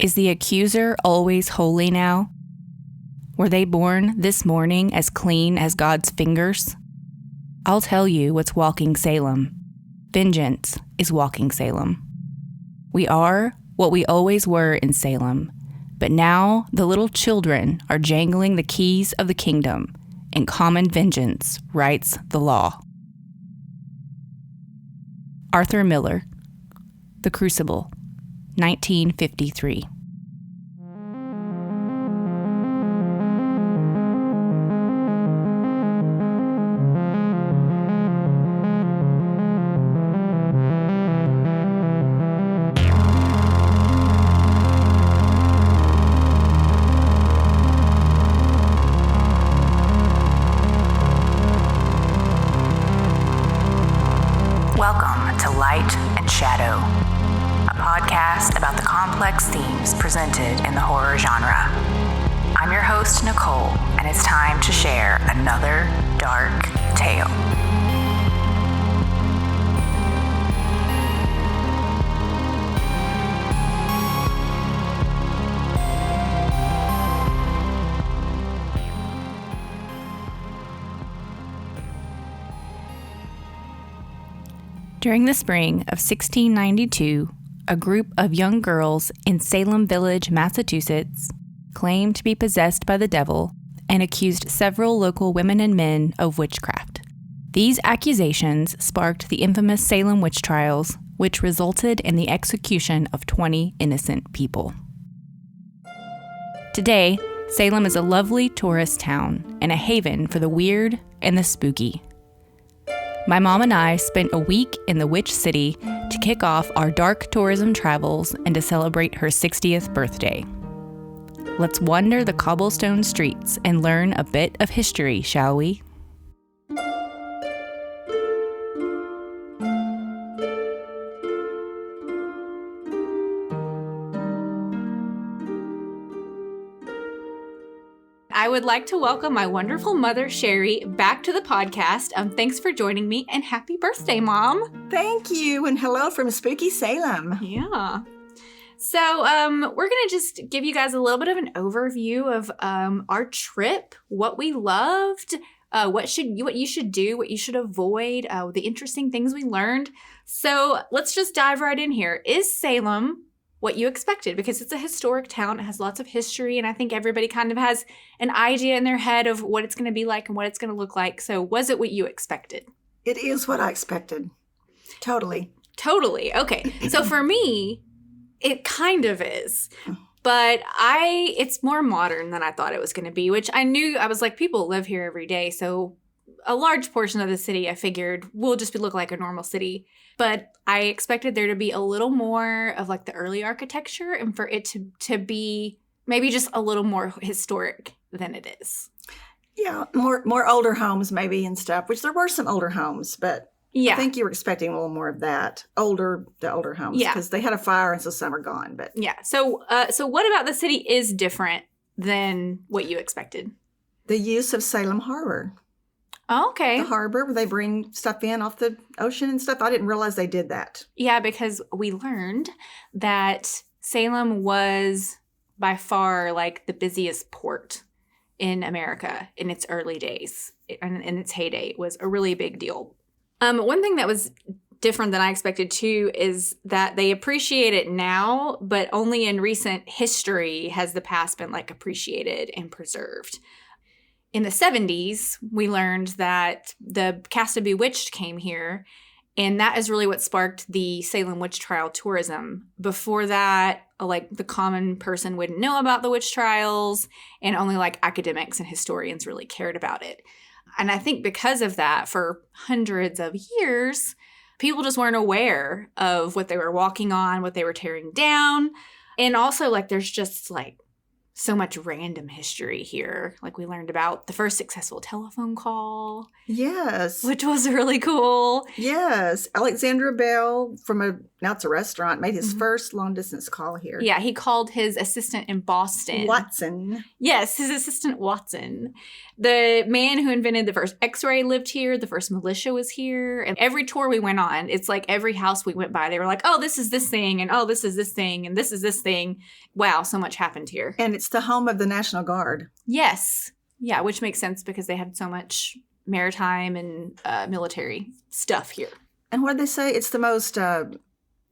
Is the accuser always holy now? Were they born this morning as clean as God's fingers? I'll tell you what's walking Salem. Vengeance is walking Salem. We are what we always were in Salem, but now the little children are jangling the keys of the kingdom, and common vengeance writes the law. Arthur Miller, The Crucible, 1953. Welcome to Light and Shadow, a podcast about the complex themes presented in the horror genre. I'm your host, Nicole, and it's time to share another dark tale. During the spring of 1692, a group of young girls in Salem Village, Massachusetts, claimed to be possessed by the devil and accused several local women and men of witchcraft. These accusations sparked the infamous Salem witch trials, which resulted in the execution of 20 innocent people. Today, Salem is a lovely tourist town and a haven for the weird and the spooky. My mom and I spent a week in the Witch City to kick off our dark tourism travels and to celebrate her 60th birthday. Let's wander the cobblestone streets and learn a bit of history, shall we? I would like to welcome my wonderful mother, Sherry, back to the podcast. Thanks for joining me, and happy birthday, Mom. Thank you, and hello from spooky Salem. Yeah. So we're going to just give you guys a little bit of an overview of our trip, what we loved, what you should do, what you should avoid, the interesting things we learned. So let's just dive right in here. Is Salem what you expected? Because it's a historic town. It has lots of history, and I think everybody kind of has an idea in their head of what it's going to be like and what it's going to look like. So was it what you expected? It is what I expected. Totally. Totally. Okay. So for me, it kind of is. But it's more modern than I thought it was going to be, which I was like, people live here every day. So a large portion of the city, I figured, will just look like a normal city. But I expected there to be a little more of like the early architecture and for it to be maybe just a little more historic than it is. Yeah, more older homes maybe and stuff, which there were some older homes, but yeah. I think you were expecting a little more of that, the older homes, because they had a fire and so some are gone. But yeah, so what about the city is different than what you expected? The use of Salem Harbor. Oh, okay. The harbor where they bring stuff in off the ocean and stuff. I didn't realize they did that. Yeah, because we learned that Salem was by far like the busiest port in America in its early days. In its heyday, it was a really big deal. One thing that was different than I expected too is that they appreciate it now, but only in recent history has the past been like appreciated and preserved. In the 70s, we learned that the cast of Bewitched came here, and that is really what sparked the Salem witch trial tourism. Before that, like the common person wouldn't know about the witch trials, and only like academics and historians really cared about it. And I think because of that, for hundreds of years, people just weren't aware of what they were walking on, what they were tearing down. And also, like, there's just like so much random history here. Like we learned about the first successful telephone call. Yes. Which was really cool. Yes. Alexander Bell now it's a restaurant, made his first long distance call here. Yeah, he called his assistant in Boston. Watson. Yes, his assistant Watson. The man who invented the first X-ray lived here. The first militia was here. And every tour we went on, it's like every house we went by, they were like, oh, this is this thing, and oh, this is this thing, and this is this thing. Wow, so much happened here. And it's the home of the National Guard. Yes. Yeah, which makes sense because they had so much maritime and military stuff here. And what did they say? It's the most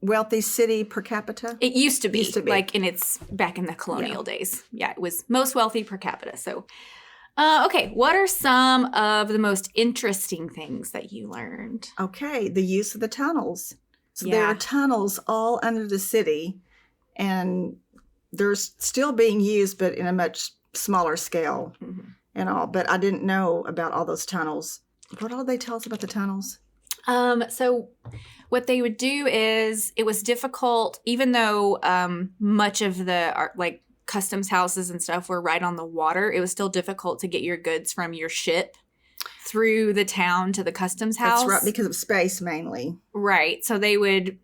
wealthy city per capita? It used to be. Like back in the colonial days. Yeah, it was most wealthy per capita. So, okay, what are some of the most interesting things that you learned? Okay, the use of the tunnels. So there are tunnels all under the city, and they're still being used, but in a much smaller scale and all. But I didn't know about all those tunnels. What all did they tell us about the tunnels? So what they would do is it was difficult, even though much of the like customs houses and stuff were right on the water, it was still difficult to get your goods from your ship through the town to the customs house. That's right, because of space mainly. Right. So they would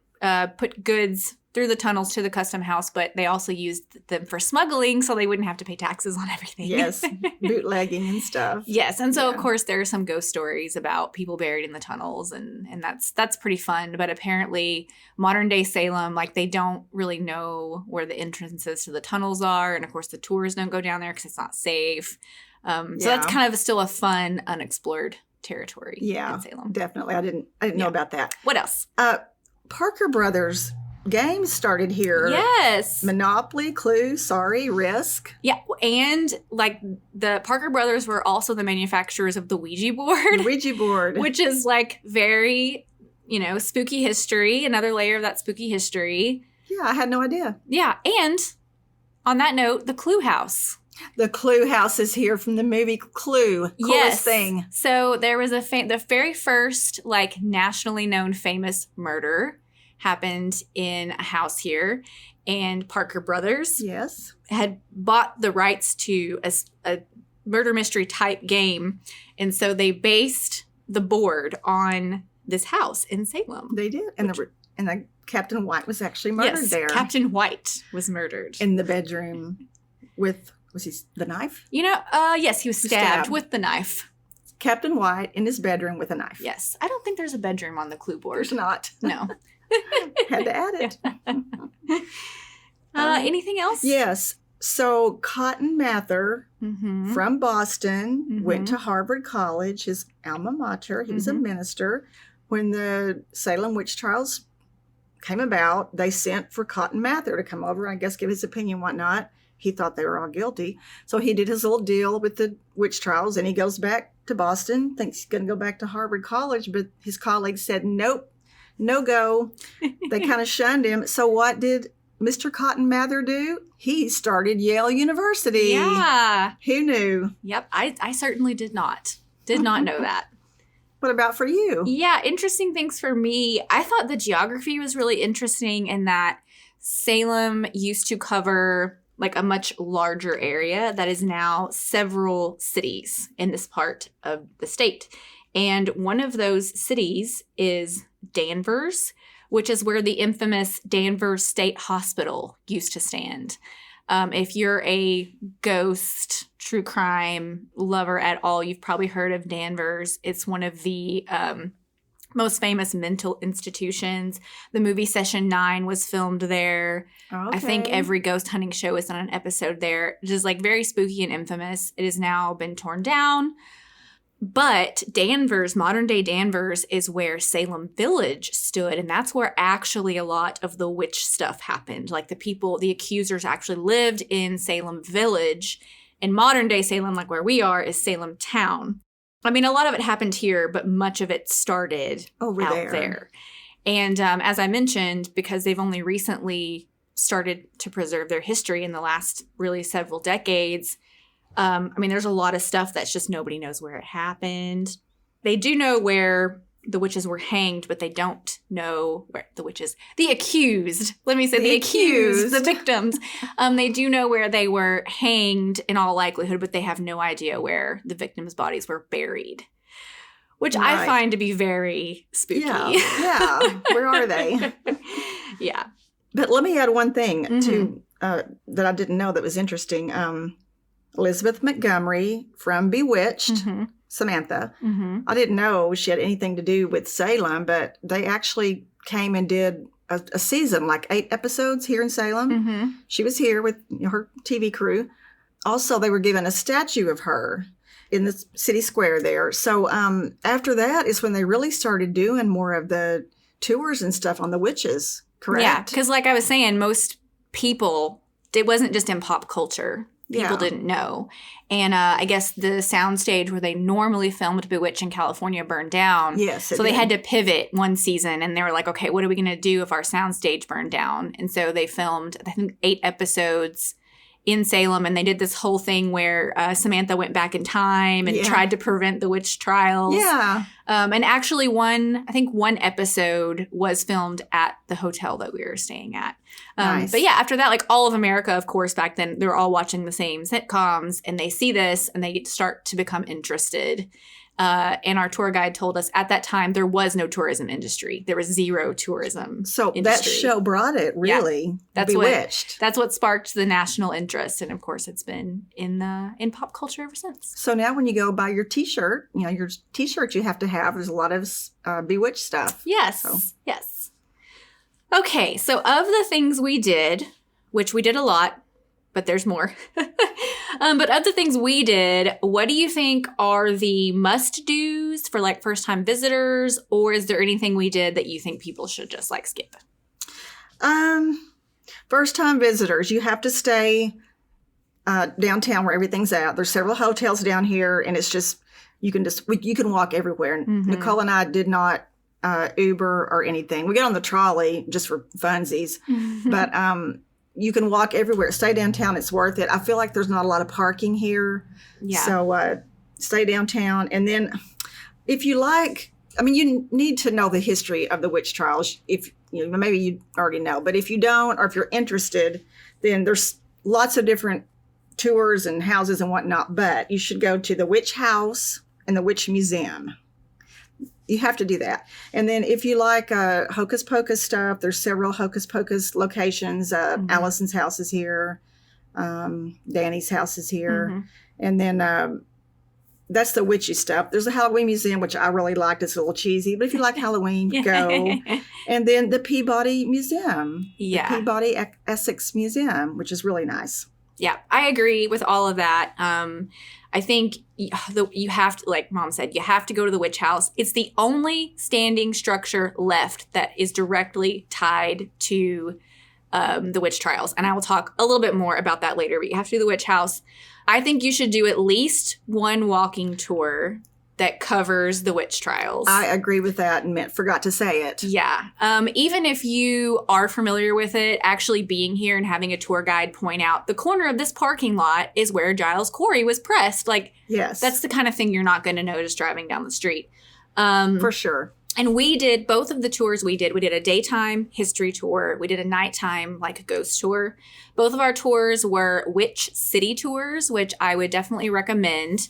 put goods through the tunnels to the custom house, but they also used them for smuggling so they wouldn't have to pay taxes on everything. Yes, bootlegging and stuff. Yes, and so of course there are some ghost stories about people buried in the tunnels, and that's pretty fun. But apparently modern day Salem, like they don't really know where the entrances to the tunnels are, and of course the tours don't go down there because it's not safe. So that's kind of still a fun unexplored territory in Salem. Definitely. I didn't know about that. What else? Parker Brothers games started here. Yes. Monopoly, Clue, Sorry, Risk. Yeah, and like the Parker Brothers were also the manufacturers of the Ouija board. The Ouija board. Which is like very, spooky history, another layer of that spooky history. Yeah, I had no idea. Yeah, and on that note, the Clue House. The Clue House is here from the movie Clue. Coolest thing. So there was the very first like nationally known famous murder happened in a house here, and Parker Brothers had bought the rights to a murder mystery type game, and so they based the board on this house in Salem. They did, and the Captain White was actually murdered there. Captain White was murdered in the bedroom with the knife. Yes, he was stabbed with the knife. Captain White in his bedroom with a knife. Yes, I don't think there's a bedroom on the Clue board. There's not. No. Had to add it. Anything else? Yes. So Cotton Mather from Boston went to Harvard College, his alma mater. He was a minister. When the Salem witch trials came about, they sent for Cotton Mather to come over, I guess, give his opinion, whatnot. He thought they were all guilty. So he did his little deal with the witch trials, and he goes back to Boston, thinks he's going to go back to Harvard College, but his colleagues said, nope. No go. They kind of shunned him. So what did Mr. Cotton Mather do? He started Yale University. Yeah. Who knew? Yep. I certainly did not. Did not know that. What about for you? Yeah. Interesting things for me. I thought the geography was really interesting in that Salem used to cover like a much larger area that is now several cities in this part of the state. And one of those cities is Danvers, which is where the infamous Danvers State Hospital used to stand. If you're a ghost, true crime lover at all, you've probably heard of Danvers. It's one of the most famous mental institutions. The movie Session 9 was filmed there. Okay. I think every ghost hunting show has done an episode there. It is like very spooky and infamous. It has now been torn down. But Danvers, modern day Danvers, is where Salem Village stood. And that's where actually a lot of the witch stuff happened. Like the accusers actually lived in Salem Village. And modern day Salem, like where we are, is Salem Town. I mean, a lot of it happened here, but much of it started out there. And as I mentioned, because they've only recently started to preserve their history in the last really several decades, there's a lot of stuff that's just nobody knows where it happened. They do know where the witches were hanged, but they don't know where the witches, the accused, let me say the accused, the victims. They do know where they were hanged in all likelihood, but they have no idea where the victims' bodies were buried, which I find to be very spooky. Yeah. Where are they? Yeah. But let me add one thing to that I didn't know that was interesting. Elizabeth Montgomery from Bewitched, Samantha. I didn't know she had anything to do with Salem, but they actually came and did a season, like 8 episodes here in Salem. She was here with her TV crew. Also, they were given a statue of her in the city square there. So after that is when they really started doing more of the tours and stuff on the witches, correct? Yeah, because like I was saying, most people, it wasn't just in pop culture. People didn't know. And I guess the soundstage where they normally filmed Bewitched in California burned down. Yes, so they had to pivot one season, and they were like, okay, what are we going to do if our soundstage burned down? And so they filmed, I think, 8 episodes in Salem, and they did this whole thing where Samantha went back in time and tried to prevent the witch trials. Yeah. And actually one episode was filmed at the hotel that we were staying at. Nice. But yeah, after that, like all of America, of course, back then, they were all watching the same sitcoms, and they see this and they start to become interested. And our tour guide told us at that time there was no tourism industry. There was zero tourism. So industry. that show brought it, really. Yeah, that's Bewitched. That's what sparked the national interest, and of course, it's been in pop culture ever since. So now, when you go buy your T-shirt, your T-shirt you have to have. There's a lot of Bewitched stuff. Yes, yes. Okay, so of the things we did, which we did a lot, but there's more. But of the things we did, what do you think are the must-dos for like first-time visitors, or is there anything we did that you think people should just like skip? First-time visitors, you have to stay downtown where everything's at. There's several hotels down here, and it's just you can walk everywhere. Nicole and I did not Uber or anything. We got on the trolley just for funsies, but you can walk everywhere. Stay downtown. It's worth it. I feel like there's not a lot of parking here. Yeah. So stay downtown. And then if you like, you need to know the history of the witch trials. If maybe you already know, but if you don't, or if you're interested, then there's lots of different tours and houses and whatnot. But you should go to the Witch House and the Witch Museum. You have to do that. And then if you like Hocus Pocus stuff, there's several Hocus Pocus locations. Allison's house is here. Danny's house is here. And then that's the witchy stuff. There's a Halloween museum, which I really liked. It's a little cheesy. But if you like Halloween, go. And then the Peabody Museum. Yeah. The Peabody Essex Museum, which is really nice. Yeah, I agree with all of that. I think you have to, like Mom said, you have to go to the witch house. It's the only standing structure left that is directly tied to the witch trials. And I will talk a little bit more about that later, but you have to do the witch house. I think you should do at least one walking tour that covers the witch trials. I agree with that and forgot to say it. Yeah. Even if you are familiar with it, actually being here and having a tour guide point out the corner of this parking lot is where Giles Corey was pressed. Like, yes, that's the kind of thing you're not going to notice driving down the street. For sure. And we did both of the tours we did. We did a daytime history tour. We did a nighttime, like a ghost tour. Both of our tours were witch city tours, which I would definitely recommend.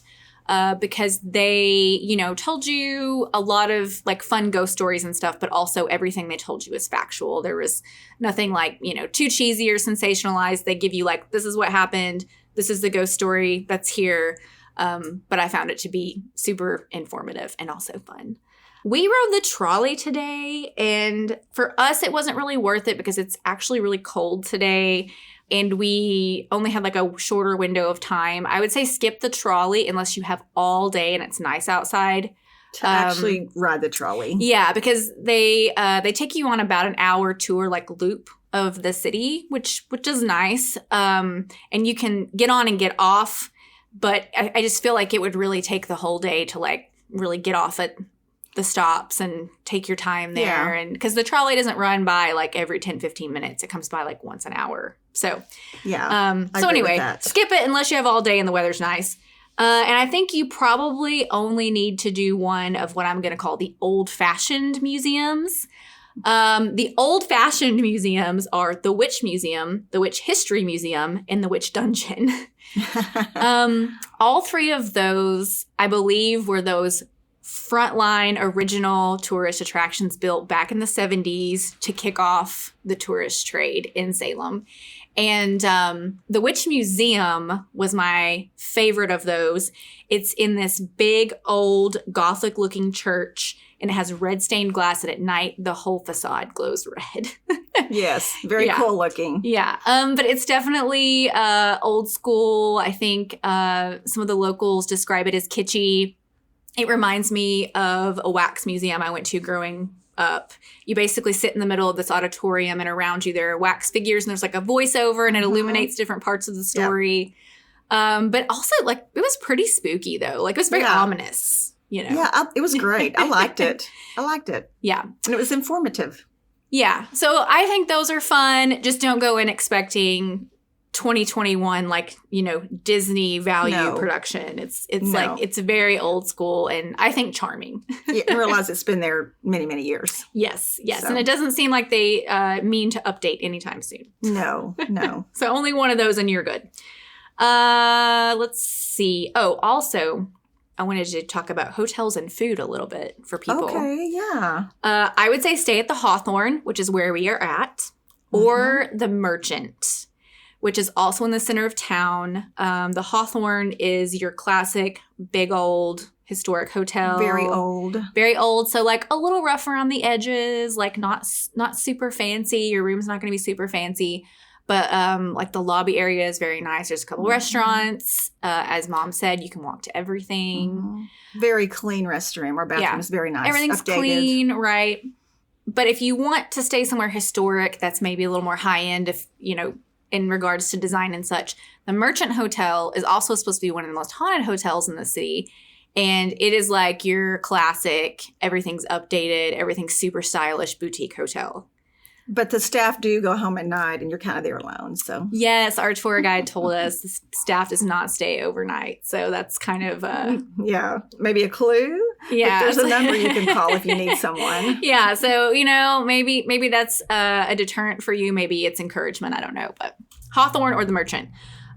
Because they, told you a lot of like fun ghost stories and stuff, but also everything they told you was factual. There was nothing like, too cheesy or sensationalized. They give you like, this is what happened. This is the ghost story that's here. But I found it to be super informative and also fun. We rode the trolley today, and for us, it wasn't really worth it because it's actually really cold today. And we only had like a shorter window of time. I would say skip the trolley unless you have all day and it's nice outside. To actually ride the trolley. Yeah, because they take you on about an hour tour, like loop of the city, which is nice. And you can get on and get off. But I just feel like it would really take the whole day to like really get off at the stops and take your time there. Yeah. And because the trolley doesn't run by like every 10-15 minutes. It comes by like once an hour. So, yeah. So anyway, skip it unless you have all day and the weather's nice. And I think you probably only need to do one of what I'm going to call the old-fashioned museums. The old-fashioned museums are the Witch Museum, the Witch History Museum, and the Witch Dungeon. All three of those, I believe, were those frontline original tourist attractions built back in the 70s to kick off the tourist trade in Salem. And the Witch Museum was my favorite of those. It's in this big, old, Gothic-looking church, and it has red stained glass, and at night, the whole facade glows red. Yes, very cool looking. Yeah, but it's definitely old school. I think some of the locals describe it as kitschy. It reminds me of a wax museum I went to growing up. You basically sit in the middle of this auditorium, and around you there are wax figures, and there's like a voiceover, and it illuminates different parts of the story. Yep. But also, like, it was pretty spooky, though. Like, it was very ominous. You know? Yeah, it was great. I liked it. Yeah. And it was informative. Yeah. So I think those are fun. Just don't go in expecting 2021, like, you know, Disney value production. It's like, it's very old school and I think charming. Yeah, I realize it's been there many, many years. Yes. So. And it doesn't seem like they mean to update anytime soon. No. So only one of those and you're good. Let's see. Oh, also, I wanted to talk about hotels and food a little bit for people. Okay, yeah. I would say stay at the Hawthorne, which is where we are at, or the Merchant, which is also in the center of town. The Hawthorne is your classic big old historic hotel. Very old. Very old. So like a little rough around the edges, like not super fancy. Your room's not going to be super fancy. But like the lobby area is very nice. There's a couple restaurants. As Mom said, you can walk to everything. Very clean restroom. Our bathroom is very nice. Everything's updated. clean, right? But if you want to stay somewhere historic, that's maybe a little more high end, if you know, in regards to design and such. The Merchant Hotel is also supposed to be one of the most haunted hotels in the city. And it is like your classic, everything's updated, everything's super stylish boutique hotel. But the staff do go home at night, and you're kind of there alone. So yes, our tour guide told us the staff does not stay overnight. So that's kind of maybe a clue. Yeah, but there's a number you can call if you need someone. Yeah, so you know maybe that's a deterrent for you. Maybe it's encouragement. I don't know, but Hawthorne or the Merchant.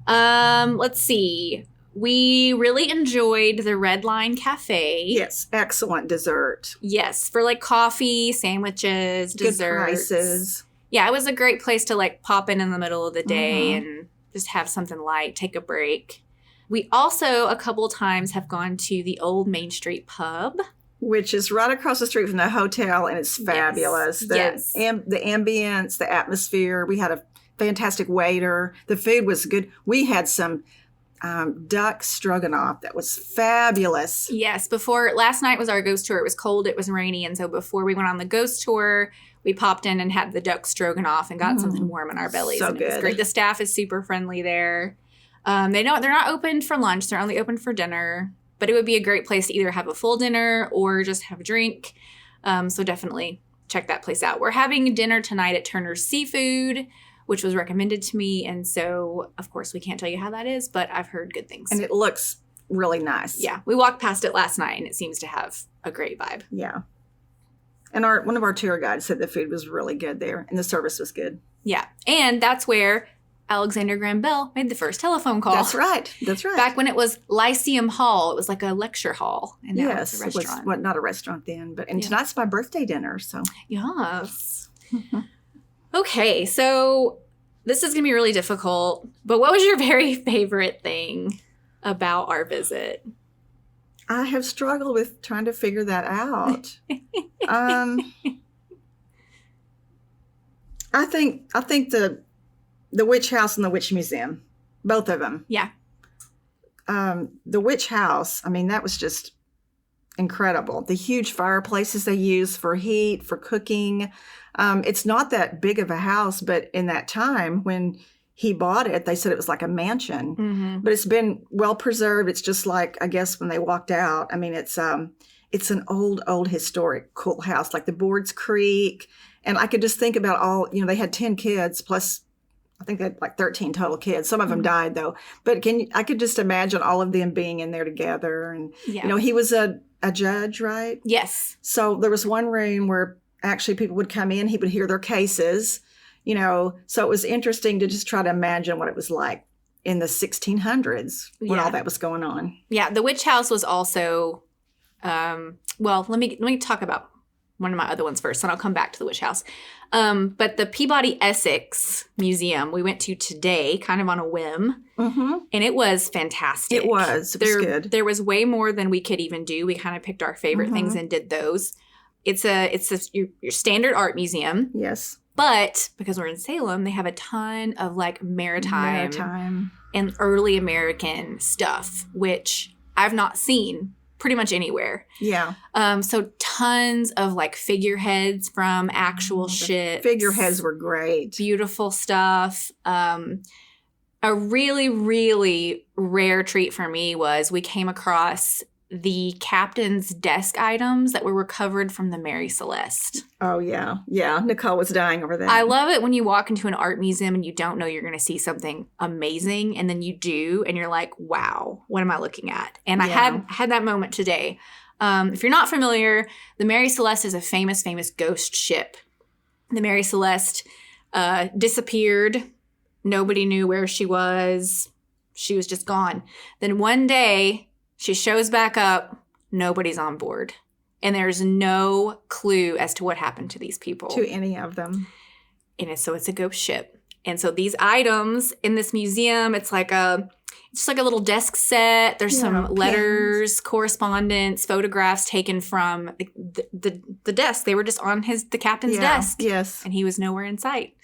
Let's see. We really enjoyed the Red Line Cafe. Yes, excellent dessert. Yes, for like coffee, sandwiches, desserts. Good prices. Yeah, it was a great place to like pop in the middle of the day and just have something light, take a break. We also a couple times have gone to the Old Main Street Pub, which is right across the street from the hotel, and it's fabulous. Yes. The ambience, the atmosphere. We had a fantastic waiter. The food was good. We had some duck stroganoff that was fabulous. Yes, last night was our ghost tour. It was cold, it was rainy, and so before we went on the ghost tour, we popped in and had the duck stroganoff and got something warm in our bellies. So and good. It was great. The staff is super friendly there. They're not open for lunch. They're only open for dinner. But it would be a great place to either have a full dinner or just have a drink. So definitely check that place out. We're having dinner tonight at Turner's Seafood, which was recommended to me. And so, of course, we can't tell you how that is, but I've heard good things. And it looks really nice. Yeah. We walked past it last night, and it seems to have a great vibe. Yeah. And one of our tour guides said the food was really good there, and the service was good. Yeah. And that's where Alexander Graham Bell made the first telephone call. That's right. Back when it was Lyceum Hall. It was like a lecture hall. And now it's a restaurant. It was not a restaurant then. And tonight's my birthday dinner, so. Yes. Okay, so this is going to be really difficult, but what was your very favorite thing about our visit? I have struggled with trying to figure that out. I think the Witch House and the Witch Museum, both of them. Yeah. The Witch House, I mean, that was just incredible. The huge fireplaces they use for heat, for cooking. It's not that big of a house, but in that time when he bought it, they said it was like a mansion. But it's been well preserved. It's just like, I guess, when they walked out. I mean, it's an old historic cool house, like the Boards Creek. And I could just think about all, they had 10 kids plus I think they had like 13 total kids. Some of them died though. But I could just imagine all of them being in there together. And, he was a judge, right? Yes. So there was one room where actually people would come in, he would hear their cases, so it was interesting to just try to imagine what it was like in the 1600s when all that was going on. Yeah. The witch house was also, let me talk about one of my other ones first, and I'll come back to the witch house. But the Peabody Essex Museum we went to today, kind of on a whim, and it was fantastic. It was good. There was way more than we could even do. We kind of picked our favorite things and did those. It's your standard art museum. Yes. But because we're in Salem, they have a ton of like maritime and early American stuff, which I've not seen pretty much anywhere. Yeah. So tons of like figureheads from actual ships. Figureheads were great. Beautiful stuff. A really, really rare treat for me was we came across the captain's desk items that were recovered from the Mary Celeste. Oh, yeah. Yeah. Nicole was dying over that. I love it when you walk into an art museum and you don't know you're going to see something amazing, and then you do, and you're like, wow, what am I looking at? And I had that moment today. If you're not familiar, the Mary Celeste is a famous, famous ghost ship. The Mary Celeste disappeared. Nobody knew where she was. She was just gone. Then one day, she shows back up. Nobody's on board. And there's no clue as to what happened to these people. To any of them. And it's a ghost ship. And so these items in this museum, it's just like a little desk set. There's some letters, correspondence, photographs taken from the desk. They were just on the captain's desk. Yes. And he was nowhere in sight.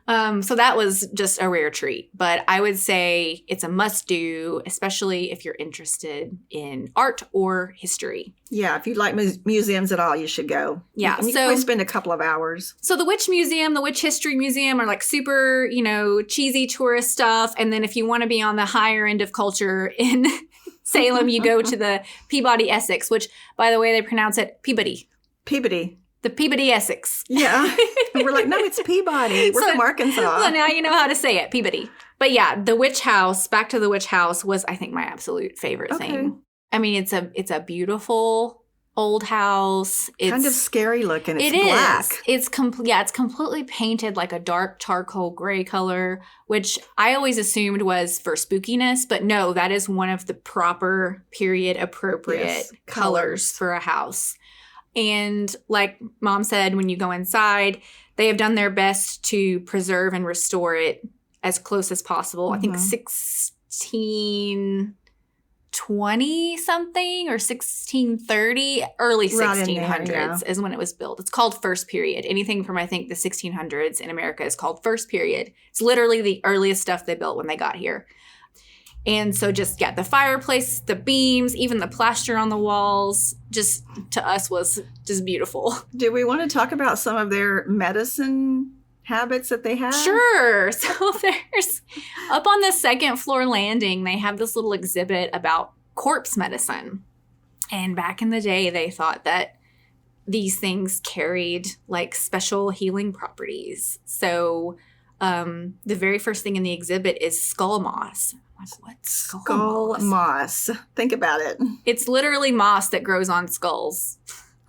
So that was just a rare treat. But I would say it's a must-do, especially if you're interested in art or history. Yeah, if you like museums at all, you should go. Yeah. You can spend a couple of hours. So the Witch Museum, the Witch History Museum are like super, cheesy tourist stuff. And then if you want to be on the higher end of culture in Salem, you go to the Peabody Essex, which, by the way, they pronounce it Peabody. Peabody. The Peabody Essex. Yeah. And we're like, no, it's Peabody. We're from Arkansas. Well, now you know how to say it, Peabody. But yeah, the witch house, back to the witch house, was, I think, my absolute favorite thing. I mean, it's a beautiful old house. It's kind of scary looking. It's black. It's completely painted like a dark charcoal gray color, which I always assumed was for spookiness. But no, that is one of the proper period appropriate colors for a house. And like Mom said, when you go inside, they have done their best to preserve and restore it as close as possible. I think 1620 something or 1630, early 1600s is when it was built. It's called first period. Anything from, I think, the 1600s in America is called first period. It's literally the earliest stuff they built when they got here. And so just, the fireplace, the beams, even the plaster on the walls, just to us was just beautiful. Do we want to talk about some of their medicine habits that they have? Sure. So there's, up on the second floor landing, they have this little exhibit about corpse medicine. And back in the day, they thought that these things carried like special healing properties. So the very first thing in the exhibit is skull moss. What's skull moss? Think about it. It's literally moss that grows on skulls.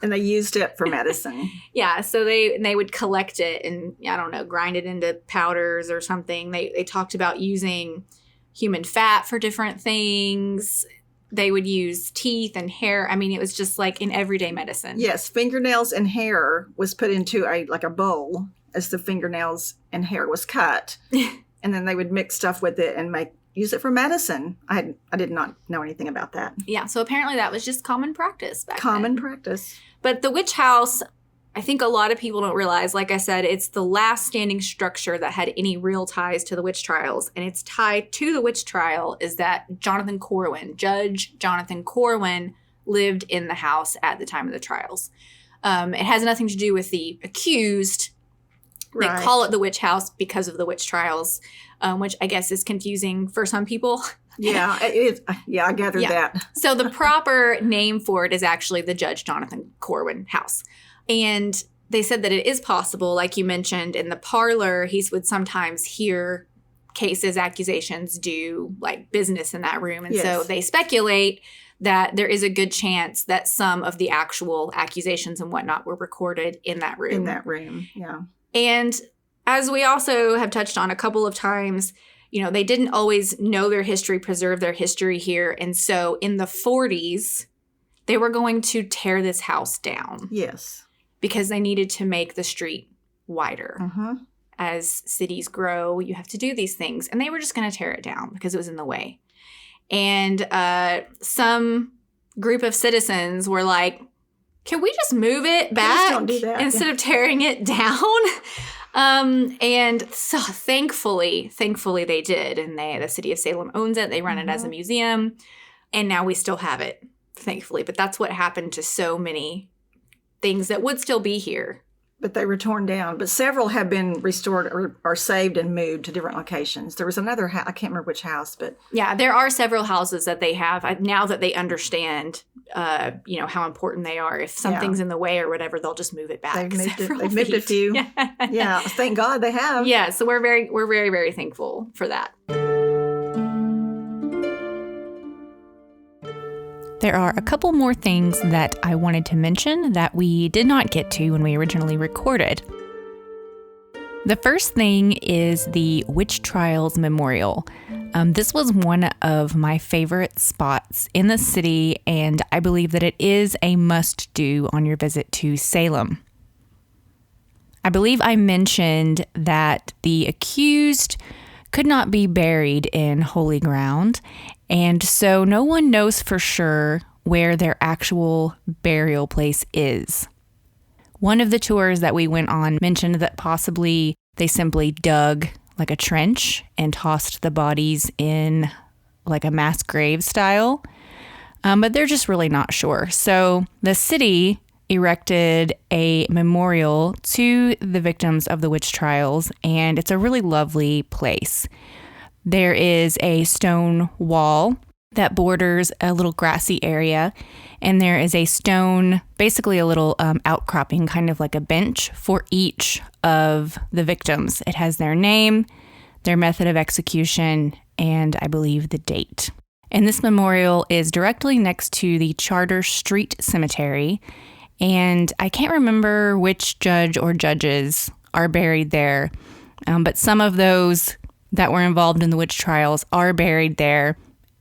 And they used it for medicine. Yeah, so they would collect it and, I don't know, grind it into powders or something. They talked about using human fat for different things. They would use teeth and hair. I mean, it was just like in everyday medicine. Yes, fingernails and hair was put into a bowl as the fingernails and hair was cut. And then they would mix stuff with it and use it for medicine. I did not know anything about that. Yeah, so apparently that was just common practice back then. Common practice. But the witch house, I think a lot of people don't realize, like I said, it's the last standing structure that had any real ties to the witch trials. And its tie to the witch trial is that Judge Jonathan Corwin, lived in the house at the time of the trials. It has nothing to do with the accused. Right. They call it the witch house because of the witch trials, which I guess is confusing for some people. Yeah, it is. Yeah, I gathered that. So the proper name for it is actually the Judge Jonathan Corwin house. And they said that it is possible, like you mentioned, in the parlor, he would sometimes hear cases, accusations, do like business in that room. And so they speculate that there is a good chance that some of the actual accusations and whatnot were recorded in that room. In that room, yeah. And as we also have touched on a couple of times, you know, they didn't always know their history, preserve their history here. And so in the 40s, they were going to tear this house down. Yes. Because they needed to make the street wider. Mm-hmm. As cities grow, you have to do these things. And they were just going to tear it down because it was in the way. And some group of citizens were like, can we just move it back don't do that. instead of tearing it down? And so thankfully they did. And the city of Salem owns it. They run it as a museum. And now we still have it, thankfully. But that's what happened to so many things that would still be here. But they were torn down. But several have been restored or saved and moved to different locations. There was another house, I can't remember which house, but... Yeah, there are several houses that they have. Now that they understand, you know, how important they are. If something's in the way or whatever, they'll just move it back. They've moved a few. Yeah, thank God they have. Yeah, so we're very, very thankful for that. There are a couple more things that I wanted to mention that we did not get to when we originally recorded. The first thing is the Witch Trials Memorial. This was one of my favorite spots in the city, and I believe that it is a must-do on your visit to Salem. I believe I mentioned that the accused could not be buried in holy ground, and so no one knows for sure where their actual burial place is. One of the tours that we went on mentioned that possibly they simply dug like a trench and tossed the bodies in like a mass grave style, but they're just really not sure. So the city erected a memorial to the victims of the witch trials, and it's a really lovely place. There is a stone wall that borders a little grassy area, and there is a stone, basically a little outcropping, kind of like a bench for each of the victims. It has their name, their method of execution, and I believe the date. And this memorial is directly next to the Charter Street Cemetery, and I can't remember which judge or judges are buried there, but some of those that were involved in the witch trials are buried there.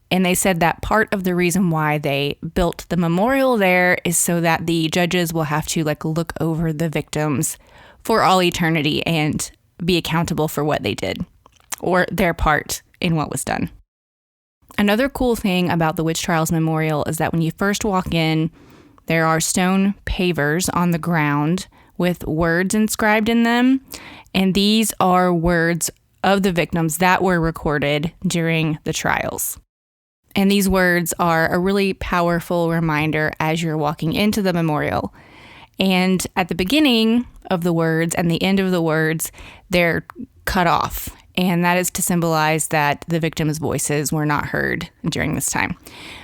And they said that part of the reason why they built the memorial there is so that the judges will have to like look over the victims for all eternity and be accountable for what they did or their part in what was done. Another cool thing about the Witch Trials Memorial is that when you first walk in, there are stone pavers on the ground with words inscribed in them. And these are words of the victims that were recorded during the trials. And these words are a really powerful reminder as you're walking into the memorial. And at the beginning of the words and the end of the words, they're cut off. And that is to symbolize that the victims' voices were not heard during this time.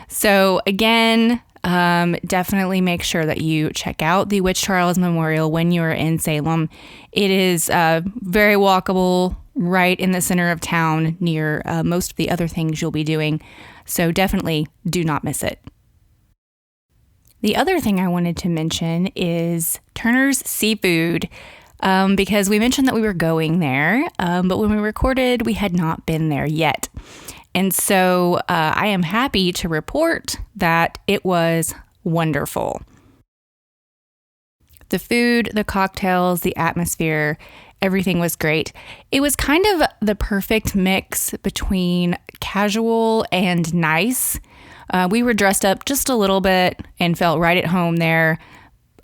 So again, definitely make sure that you check out the Witch Trials Memorial when you're in Salem. It is very walkable, right in the center of town near most of the other things you'll be doing. So definitely do not miss it. The other thing I wanted to mention is Turner's Seafood, because we mentioned that we were going there, but when we recorded, we had not been there yet. And so I am happy to report that it was wonderful. The food, the cocktails, the atmosphere, everything was great. It was kind of the perfect mix between casual and nice. We were dressed up just a little bit and felt right at home there.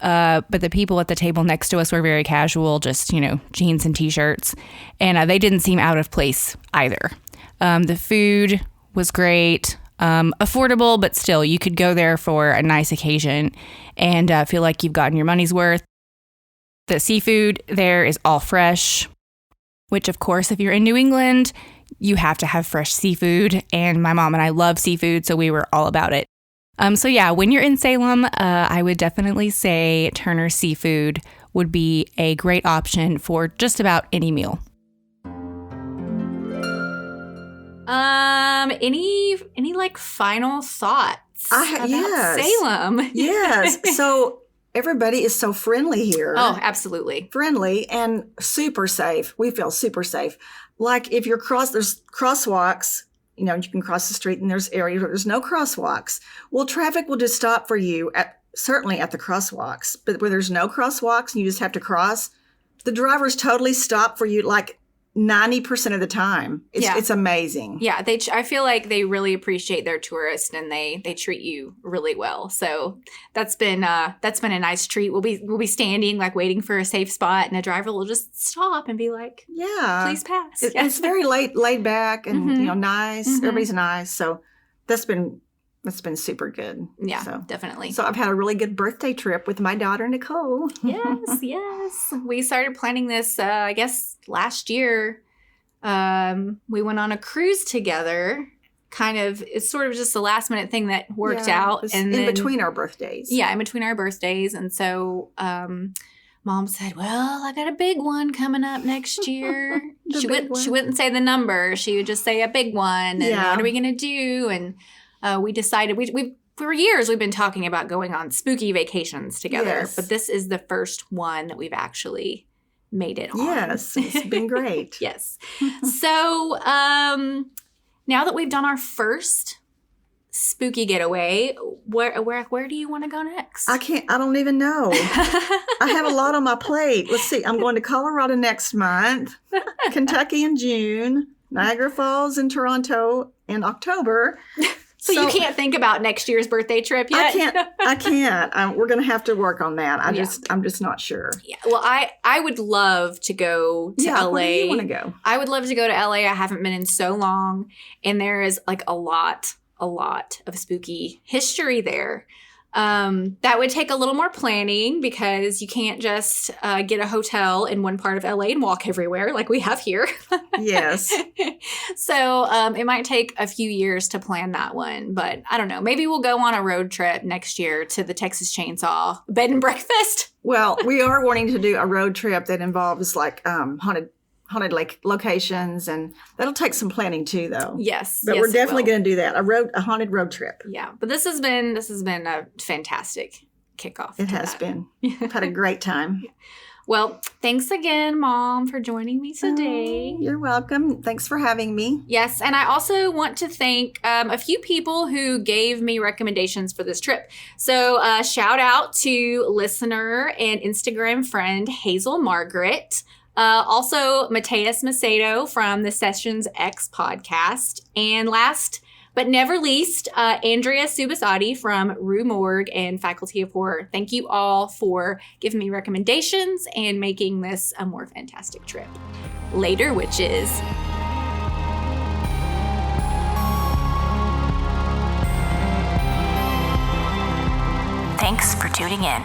But the people at the table next to us were very casual, just, jeans and t-shirts. And they didn't seem out of place either. The food was great, affordable, but still you could go there for a nice occasion and feel like you've gotten your money's worth. The seafood there is all fresh, which of course, if you're in New England, you have to have fresh seafood. And my mom and I love seafood, so we were all about it. So yeah, when you're in Salem, I would definitely say Turner's Seafood would be a great option for just about any meal. Any like final thoughts about Salem? Yes. So everybody is so friendly here. Oh, absolutely. Friendly and super safe. We feel super safe. Like if you're there's crosswalks, you know, you can cross the street and there's areas where there's no crosswalks. Well, traffic will just stop for you certainly at the crosswalks, but where there's no crosswalks and you just have to cross, the drivers totally stop for you like 90% of the time. It's amazing. Yeah, I feel like they really appreciate their tourists and they treat you really well. So that's been a nice treat. We'll be standing like waiting for a safe spot, and a driver will just stop and be like, "Yeah, please pass." It's very laid back and nice. Mm-hmm. Everybody's nice. So that's been super good. Yeah, so, definitely. So I've had a really good birthday trip with my daughter, Nicole. Yes. We started planning this, I guess, last year. We went on a cruise together. It's sort of just a last minute thing that worked out. And in between our birthdays. Yeah, in between our birthdays. And so Mom said, well, I got a big one coming up next year. She wouldn't say the number. She would just say a big one. And what are we going to do? And we decided we for years we've been talking about going on spooky vacations together, but this is the first one that we've actually made it on. Yes, it's been great. Yes. So now that we've done our first spooky getaway, where do you want to go next? I don't even know. I have a lot on my plate. Let's see. I'm going to Colorado next month, Kentucky in June, Niagara Falls and Toronto in October. So you can't think about next year's birthday trip yet? I can't. We're going to have to work on that. I'm just not sure. Yeah. Well, I would love to go to LA. Where do you want to go? I would love to go to LA. I haven't been in so long, and there is like a lot of spooky history there. That would take a little more planning because you can't just get a hotel in one part of LA and walk everywhere like we have here. Yes. So it might take a few years to plan that one, but I don't know. Maybe we'll go on a road trip next year to the Texas Chainsaw Bed and Breakfast. Well, we are wanting to do a road trip that involves like haunted like locations, and that'll take some planning too, though. Yes, but we're definitely going to do that. A haunted road trip. Yeah, but this has been a fantastic kickoff. It has been. I've had a great time. Well, thanks again, Mom, for joining me today. You're welcome. Thanks for having me. Yes, and I also want to thank a few people who gave me recommendations for this trip. So shout out to listener and Instagram friend Hazel Margaret. Also, Mateus Macedo from the Sessions X podcast. And last but never least, Andrea Subasati from Rue Morgue and Faculty of Horror. Thank you all for giving me recommendations and making this a more fantastic trip. Later, witches. Thanks for tuning in.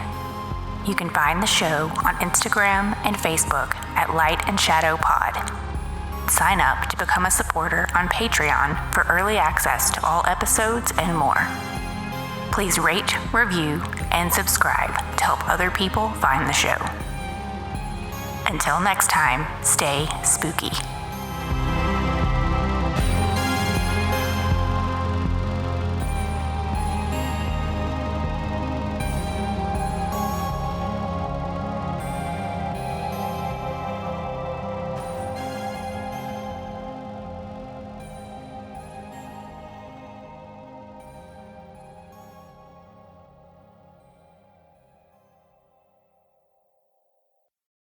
You can find the show on Instagram and Facebook at Light and Shadow Pod. Sign up to become a supporter on Patreon for early access to all episodes and more. Please rate, review, and subscribe to help other people find the show. Until next time, stay spooky.